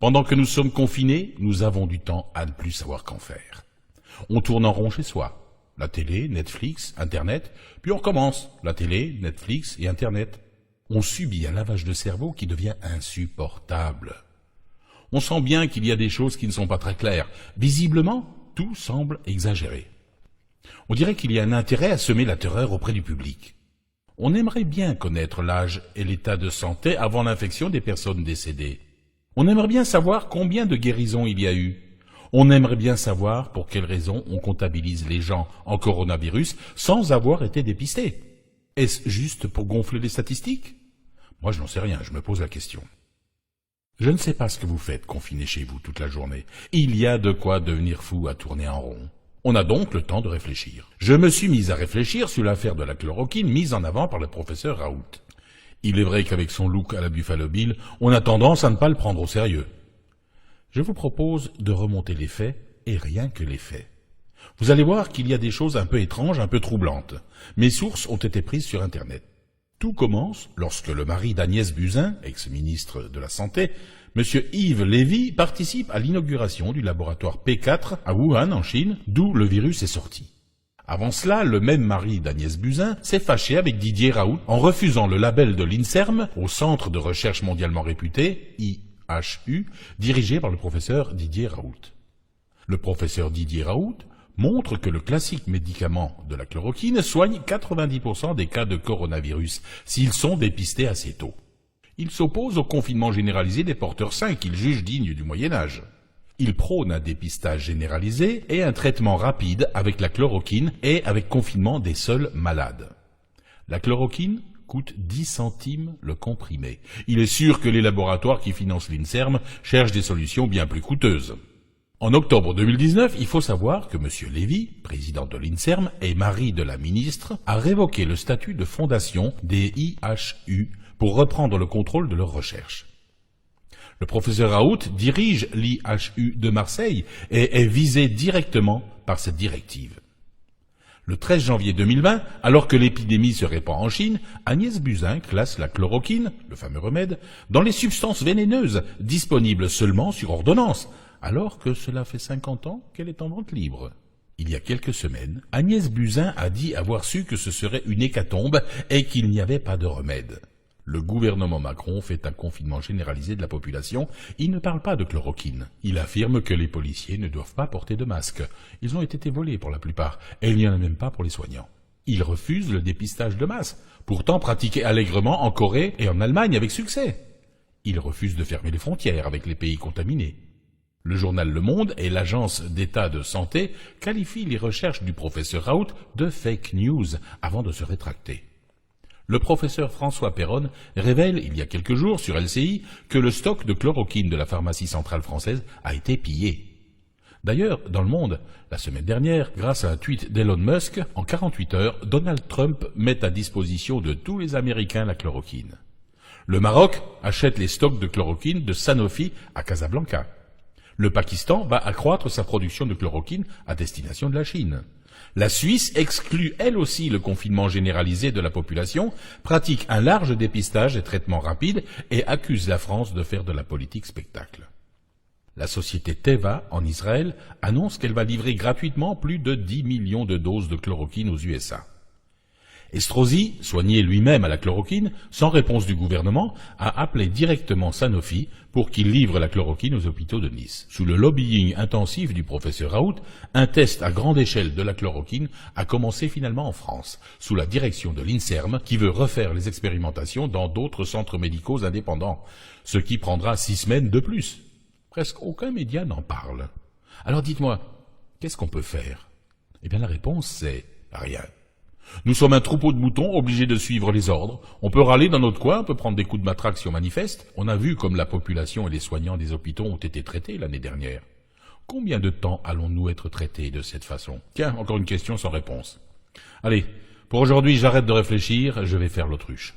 Pendant que nous sommes confinés, nous avons du temps à ne plus savoir qu'en faire. On tourne en rond chez soi. La télé, Netflix, Internet, puis on recommence. La télé, Netflix et Internet. On subit un lavage de cerveau qui devient insupportable. On sent bien qu'il y a des choses qui ne sont pas très claires. Visiblement, tout semble exagéré. On dirait qu'il y a un intérêt à semer la terreur auprès du public. On aimerait bien connaître l'âge et l'état de santé avant l'infection des personnes décédées. On aimerait bien savoir combien de guérisons il y a eu. On aimerait bien savoir pour quelles raisons on comptabilise les gens en coronavirus sans avoir été dépistés. Est-ce juste pour gonfler les statistiques? Moi, je n'en sais rien, je me pose la question. Je ne sais pas ce que vous faites confiné chez vous toute la journée. Il y a de quoi devenir fou à tourner en rond. On a donc le temps de réfléchir. Je me suis mis à réfléchir sur l'affaire de la chloroquine mise en avant par le professeur Raoult. Il est vrai qu'avec son look à la Buffalo Bill, on a tendance à ne pas le prendre au sérieux. Je vous propose de remonter les faits, et rien que les faits. Vous allez voir qu'il y a des choses un peu étranges, un peu troublantes. Mes sources ont été prises sur Internet. Tout commence lorsque le mari d'Agnès Buzyn, ex-ministre de la Santé, M. Yves Lévy, participe à l'inauguration du laboratoire P4 à Wuhan, en Chine, d'où le virus est sorti. Avant cela, le même mari d'Agnès Buzyn s'est fâché avec Didier Raoult en refusant le label de l'INSERM, au Centre de recherche mondialement réputé, IHU, dirigé par le professeur Didier Raoult. Le professeur Didier Raoult montre que le classique médicament de la chloroquine soigne 90% des cas de coronavirus s'ils sont dépistés assez tôt. Il s'oppose au confinement généralisé des porteurs sains qu'il juge digne du Moyen-Âge. Il prône un dépistage généralisé et un traitement rapide avec la chloroquine et avec confinement des seuls malades. La chloroquine coûte 10 centimes le comprimé. Il est sûr que les laboratoires qui financent l'INSERM cherchent des solutions bien plus coûteuses. En octobre 2019, il faut savoir que M. Lévy, président de l'INSERM et mari de la ministre, a révoqué le statut de fondation des IHU pour reprendre le contrôle de leurs recherches. Le professeur Raoult dirige l'IHU de Marseille et est visé directement par cette directive. Le 13 janvier 2020, alors que l'épidémie se répand en Chine, Agnès Buzyn classe la chloroquine, le fameux remède, dans les substances vénéneuses, disponibles seulement sur ordonnance, alors que cela fait 50 ans qu'elle est en vente libre. Il y a quelques semaines, Agnès Buzyn a dit avoir su que ce serait une hécatombe et qu'il n'y avait pas de remède. Le gouvernement Macron fait un confinement généralisé de la population. Il ne parle pas de chloroquine. Il affirme que les policiers ne doivent pas porter de masque. Ils ont été volés pour la plupart, et il n'y en a même pas pour les soignants. Il refuse le dépistage de masse, pourtant pratiqué allègrement en Corée et en Allemagne avec succès. Il refuse de fermer les frontières avec les pays contaminés. Le journal Le Monde et l'Agence d'État de Santé qualifient les recherches du professeur Raoult de fake news avant de se rétracter. Le professeur François Perronne révèle il y a quelques jours sur LCI que le stock de chloroquine de la pharmacie centrale française a été pillé. D'ailleurs, dans Le Monde, la semaine dernière, grâce à un tweet d'Elon Musk, en 48 heures, Donald Trump met à disposition de tous les Américains la chloroquine. Le Maroc achète les stocks de chloroquine de Sanofi à Casablanca. Le Pakistan va accroître sa production de chloroquine à destination de la Chine. La Suisse exclut elle aussi le confinement généralisé de la population, pratique un large dépistage et traitement rapide et accuse la France de faire de la politique spectacle. La société Teva, en Israël, annonce qu'elle va livrer gratuitement plus de 10 millions de doses de chloroquine aux USA. Estrosi, soigné lui-même à la chloroquine, sans réponse du gouvernement, a appelé directement Sanofi pour qu'il livre la chloroquine aux hôpitaux de Nice. Sous le lobbying intensif du professeur Raoult, un test à grande échelle de la chloroquine a commencé finalement en France, sous la direction de l'INSERM, qui veut refaire les expérimentations dans d'autres centres médicaux indépendants, ce qui prendra 6 semaines de plus. Presque aucun média n'en parle. Alors dites-moi, qu'est-ce qu'on peut faire? Eh bien la réponse c'est rien. Nous sommes un troupeau de moutons obligés de suivre les ordres. On peut râler dans notre coin, on peut prendre des coups de matraque si on manifeste. On a vu comme la population et les soignants des hôpitaux ont été traités l'année dernière. Combien de temps allons-nous être traités de cette façon? Tiens, encore une question sans réponse. Allez, pour aujourd'hui j'arrête de réfléchir, je vais faire l'autruche.